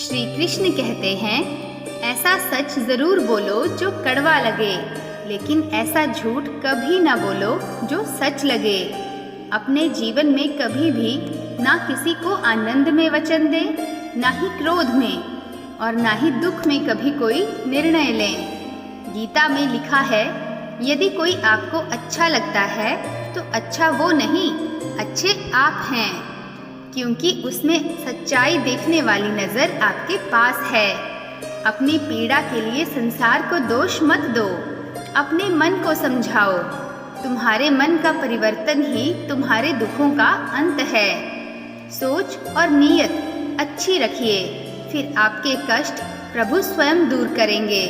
श्री कृष्ण कहते हैं, ऐसा सच जरूर बोलो जो कड़वा लगे, लेकिन ऐसा झूठ कभी ना बोलो जो सच लगे। अपने जीवन में कभी भी ना किसी को आनंद में वचन दें, ना ही क्रोध में, और ना ही दुख में कभी कोई निर्णय लें। गीता में लिखा है, यदि कोई आपको अच्छा लगता है तो अच्छा वो नहीं, अच्छे आप हैं, क्योंकि उसमें सच्चाई देखने वाली नज़र आपके पास है। अपनी पीड़ा के लिए संसार को दोष मत दो, अपने मन को समझाओ। तुम्हारे मन का परिवर्तन ही तुम्हारे दुखों का अंत है। सोच और नीयत अच्छी रखिए, फिर आपके कष्ट प्रभु स्वयं दूर करेंगे।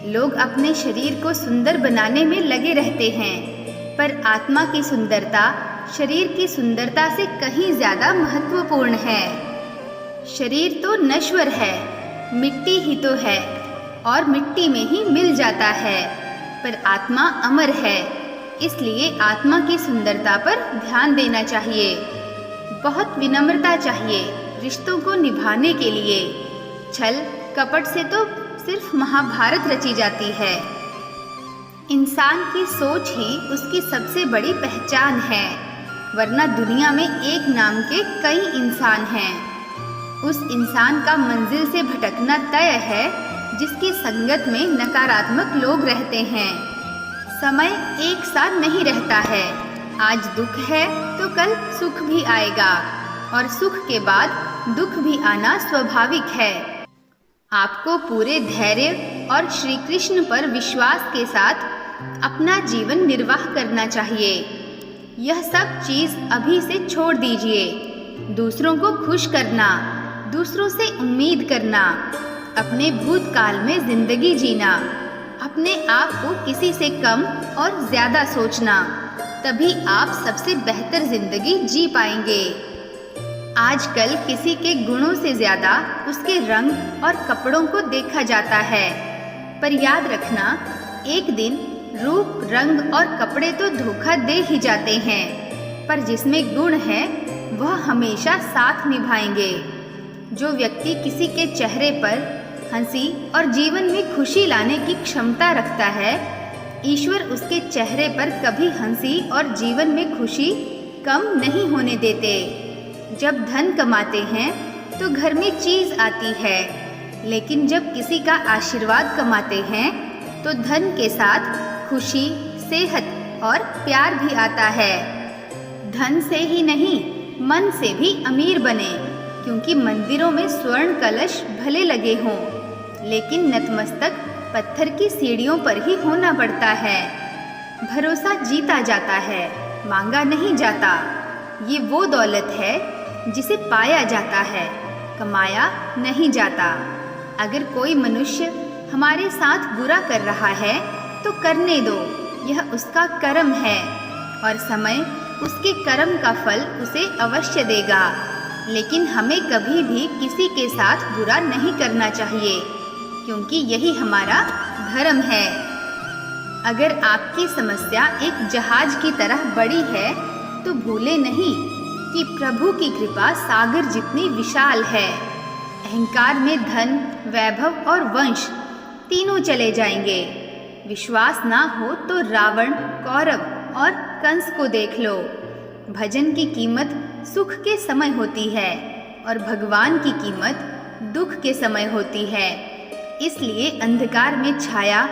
लोग अपने शरीर को सुंदर बनाने में लगे रहते हैं, पर आत्मा की सुंदरता शरीर की सुंदरता से कहीं ज़्यादा महत्वपूर्ण है। शरीर तो नश्वर है, मिट्टी ही तो है और मिट्टी में ही मिल जाता है, पर आत्मा अमर है, इसलिए आत्मा की सुंदरता पर ध्यान देना चाहिए। बहुत विनम्रता चाहिए रिश्तों को निभाने के लिए। छल कपट से तो सिर्फ महाभारत रची जाती है। इंसान की सोच ही उसकी सबसे बड़ी पहचान है, वरना दुनिया में एक नाम के कई इंसान हैं। उस इंसान का मंजिल से भटकना तय है जिसकी संगत में नकारात्मक लोग रहते हैं। समय एक सा नहीं रहता है, आज दुख है तो कल सुख भी आएगा, और सुख के बाद दुख भी आना स्वाभाविक है। आपको पूरे धैर्य और श्री कृष्ण पर विश्वास के साथ अपना जीवन निर्वाह करना चाहिए। यह सब चीज़ अभी से छोड़ दीजिए। दूसरों को खुश करना, दूसरों से उम्मीद करना, अपने भूतकाल में जिंदगी जीना, अपने आप को किसी से कम और ज़्यादा सोचना, तभी आप सबसे बेहतर जिंदगी जी पाएंगे। आजकल किसी के गुणों से ज़्यादा उसके रंग और कपड़ों को देखा जाता है, पर याद रखना, एक दिन रूप, रंग और कपड़े तो धोखा दे ही जाते हैं, पर जिसमें गुण है वह हमेशा साथ निभाएंगे। जो व्यक्ति किसी के चेहरे पर हंसी और जीवन में खुशी लाने की क्षमता रखता है, ईश्वर उसके चेहरे पर कभी हंसी और जीवन में खुशी कम नहीं होने देते। जब धन कमाते हैं तो घर में चीज़ आती है, लेकिन जब किसी का आशीर्वाद कमाते हैं तो धन के साथ खुशी, सेहत और प्यार भी आता है। धन से ही नहीं, मन से भी अमीर बने, क्योंकि मंदिरों में स्वर्ण कलश भले लगे हों, लेकिन नतमस्तक पत्थर की सीढ़ियों पर ही होना पड़ता है। भरोसा जीता जाता है, मांगा नहीं जाता। ये वो दौलत है जिसे पाया जाता है, कमाया नहीं जाता। अगर कोई मनुष्य हमारे साथ बुरा कर रहा है तो करने दो, यह उसका कर्म है, और समय उसके कर्म का फल उसे अवश्य देगा। लेकिन हमें कभी भी किसी के साथ बुरा नहीं करना चाहिए, क्योंकि यही हमारा धर्म है। अगर आपकी समस्या एक जहाज की तरह बड़ी है तो भूले नहीं कि प्रभु की कृपा सागर जितनी विशाल है। अहंकार में धन, वैभव और वंश तीनों चले जाएंगे। विश्वास ना हो तो रावण, कौरव और कंस को देख लो। भजन की कीमत सुख के समय होती है, और भगवान की कीमत दुख के समय होती है। इसलिए अंधकार में छाया,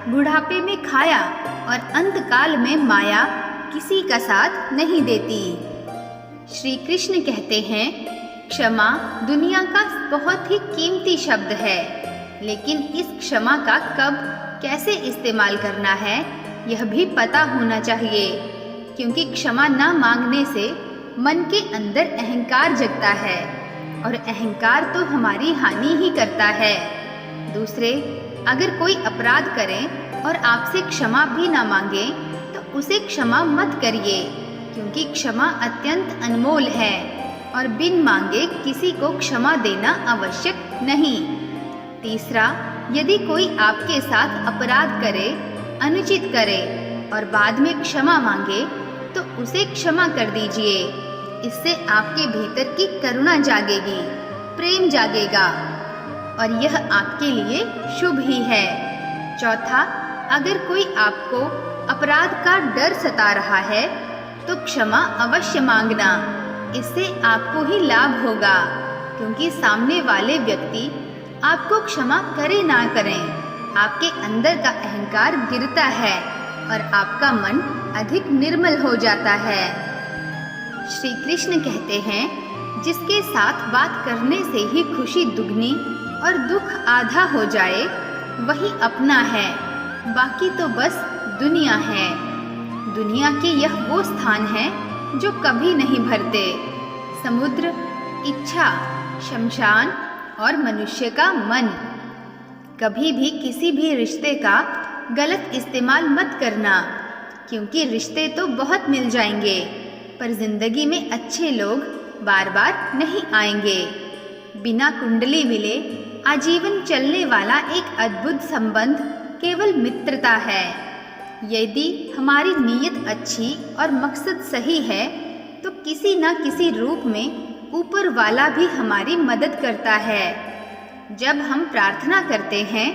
बुढ़ापे में खाया और अंतकाल में माया किसी का साथ नहीं देती। श्री कृष्ण कहते हैं, क्षमा दुनिया का बहुत ही कीमती शब्द है, लेकिन इस क्षमा का कब कैसे इस्तेमाल करना है यह भी पता होना चाहिए, क्योंकि क्षमा ना मांगने से मन के अंदर अहंकार जगता है, और अहंकार तो हमारी हानि ही करता है। दूसरे, अगर कोई अपराध करे और आपसे क्षमा भी ना मांगे तो उसे क्षमा मत करिए, क्योंकि क्षमा अत्यंत अनमोल है, और बिन मांगे किसी को क्षमा देना आवश्यक नहीं। तीसरा, यदि कोई आपके साथ अपराध करे, अनुचित करे और बाद में क्षमा मांगे तो उसे क्षमा कर दीजिए। इससे आपके भीतर की करुणा जागेगी, प्रेम जागेगा। और यह आपके लिए शुभ ही है। चौथा, अगर कोई आपको अपराध का डर सता रहा है तो क्षमा अवश्य मांगना, इससे आपको ही लाभ होगा, क्योंकि सामने वाले व्यक्ति आपको क्षमा करे ना करें, आपके अंदर का अहंकार गिरता है और आपका मन अधिक निर्मल हो जाता है। श्री कृष्ण कहते हैं, जिसके साथ बात करने से ही खुशी दुगनी और दुख आधा हो जाए वही अपना है, बाकी तो बस दुनिया है। दुनिया के यह वो स्थान है जो कभी नहीं भरते। समुद्र, इच्छा, शमशान और मनुष्य का मन। कभी भी किसी भी रिश्ते का गलत इस्तेमाल मत करना, क्योंकि रिश्ते तो बहुत मिल जाएंगे पर जिंदगी में अच्छे लोग बार बार नहीं आएंगे। बिना कुंडली मिले आजीवन चलने वाला एक अद्भुत संबंध केवल मित्रता है। यदि हमारी नीयत अच्छी और मकसद सही है तो किसी न किसी रूप में ऊपर वाला भी हमारी मदद करता है। जब हम प्रार्थना करते हैं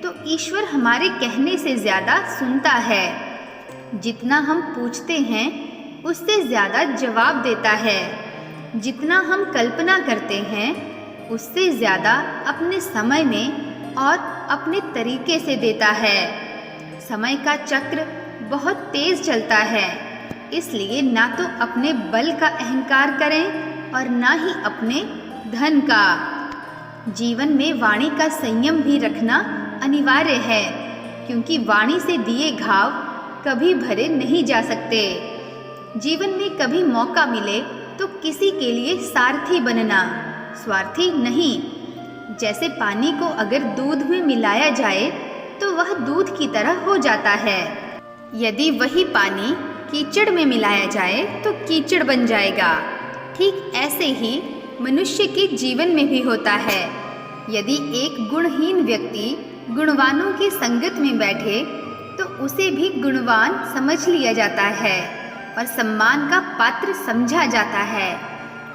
तो ईश्वर हमारे कहने से ज़्यादा सुनता है। जितना हम पूछते हैं उससे ज़्यादा जवाब देता है। जितना हम कल्पना करते हैं उससे ज़्यादा अपने समय में और अपने तरीके से देता है। समय का चक्र बहुत तेज़ चलता है, इसलिए ना तो अपने बल का अहंकार करें और ना ही अपने धन का। जीवन में वाणी का संयम भी रखना अनिवार्य है, क्योंकि वाणी से दिए घाव कभी भरे नहीं जा सकते। जीवन में कभी मौका मिले तो किसी के लिए सारथी बनना, स्वार्थी नहीं। जैसे पानी को अगर दूध में मिलाया जाए तो वह दूध की तरह हो जाता है, यदि वही पानी कीचड़ में मिलाया जाए तो कीचड़ बन जाएगा। ठीक ऐसे ही मनुष्य के जीवन में भी होता है। यदि एक गुणहीन व्यक्ति गुणवानों की संगत में बैठे तो उसे भी गुणवान समझ लिया जाता है और सम्मान का पात्र समझा जाता है।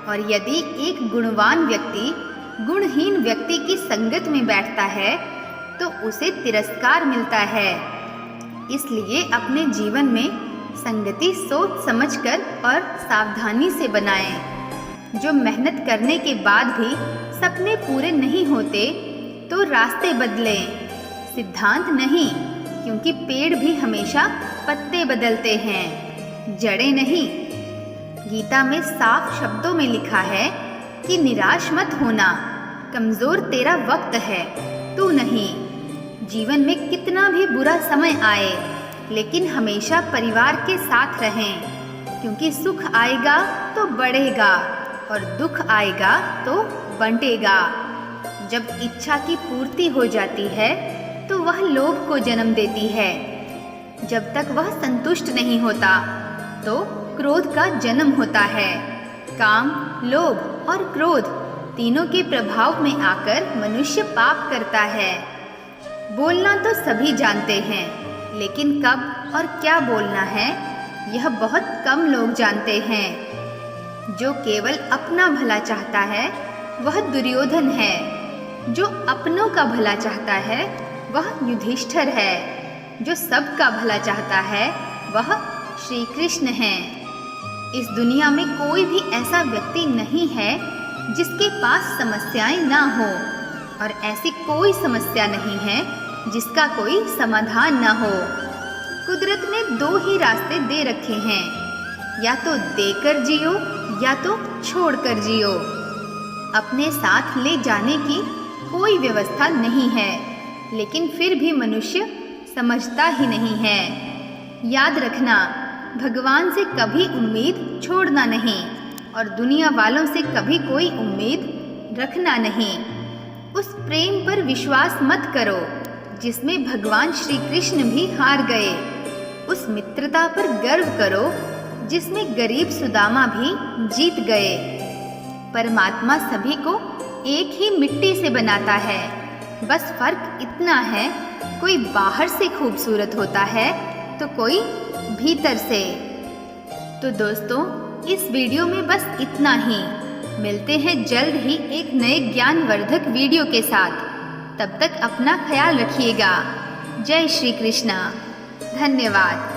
और यदि एक गुणवान व्यक्ति गुणहीन व्यक्ति की संगत में बैठता है तो उसे तिरस्कार मिलता है। इसलिए अपने जीवन में संगति सोच समझकर और सावधानी से बनाएं। जो मेहनत करने के बाद भी सपने पूरे नहीं होते तो रास्ते बदलें, सिद्धांत नहीं, क्योंकि पेड़ भी हमेशा पत्ते बदलते हैं, जड़ें नहीं। गीता में साफ शब्दों में लिखा है कि निराश मत होना, कमज़ोर तेरा वक्त है, तू नहीं। जीवन में कितना भी बुरा समय आए लेकिन हमेशा परिवार के साथ रहें, क्योंकि सुख आएगा तो बढ़ेगा और दुख आएगा तो बंटेगा। जब इच्छा की पूर्ति हो जाती है तो वह लोभ को जन्म देती है। जब तक वह संतुष्ट नहीं होता तो क्रोध का जन्म होता है। काम, लोभ और क्रोध तीनों के प्रभाव में आकर मनुष्य पाप करता है। बोलना तो सभी जानते हैं, लेकिन कब और क्या बोलना है यह बहुत कम लोग जानते हैं। जो केवल अपना भला चाहता है वह दुर्योधन है, जो अपनों का भला चाहता है वह युधिष्ठिर है, जो सबका भला चाहता है वह श्री कृष्ण है। इस दुनिया में कोई भी ऐसा व्यक्ति नहीं है जिसके पास समस्याएं ना हो, और ऐसी कोई समस्या नहीं है जिसका कोई समाधान ना हो। कुदरत ने दो ही रास्ते दे रखे हैं, या तो देकर जियो या तो छोड़कर जियो। अपने साथ ले जाने की कोई व्यवस्था नहीं है, लेकिन फिर भी मनुष्य समझता ही नहीं है। याद रखना, भगवान से कभी उम्मीद छोड़ना नहीं और दुनिया वालों से कभी कोई उम्मीद रखना नहीं। उस प्रेम पर विश्वास मत करो जिसमें भगवान श्री कृष्ण भी हार गए। उस मित्रता पर गर्व करो जिसमें गरीब सुदामा भी जीत गए। परमात्मा सभी को एक ही मिट्टी से बनाता है, बस फर्क इतना है, कोई बाहर से खूबसूरत होता है तो कोई भीतर से। तो दोस्तों, इस वीडियो में बस इतना ही। मिलते हैं जल्द ही एक नए ज्ञानवर्धक वीडियो के साथ। तब तक अपना ख्याल रखिएगा। जय श्री कृष्णा। धन्यवाद।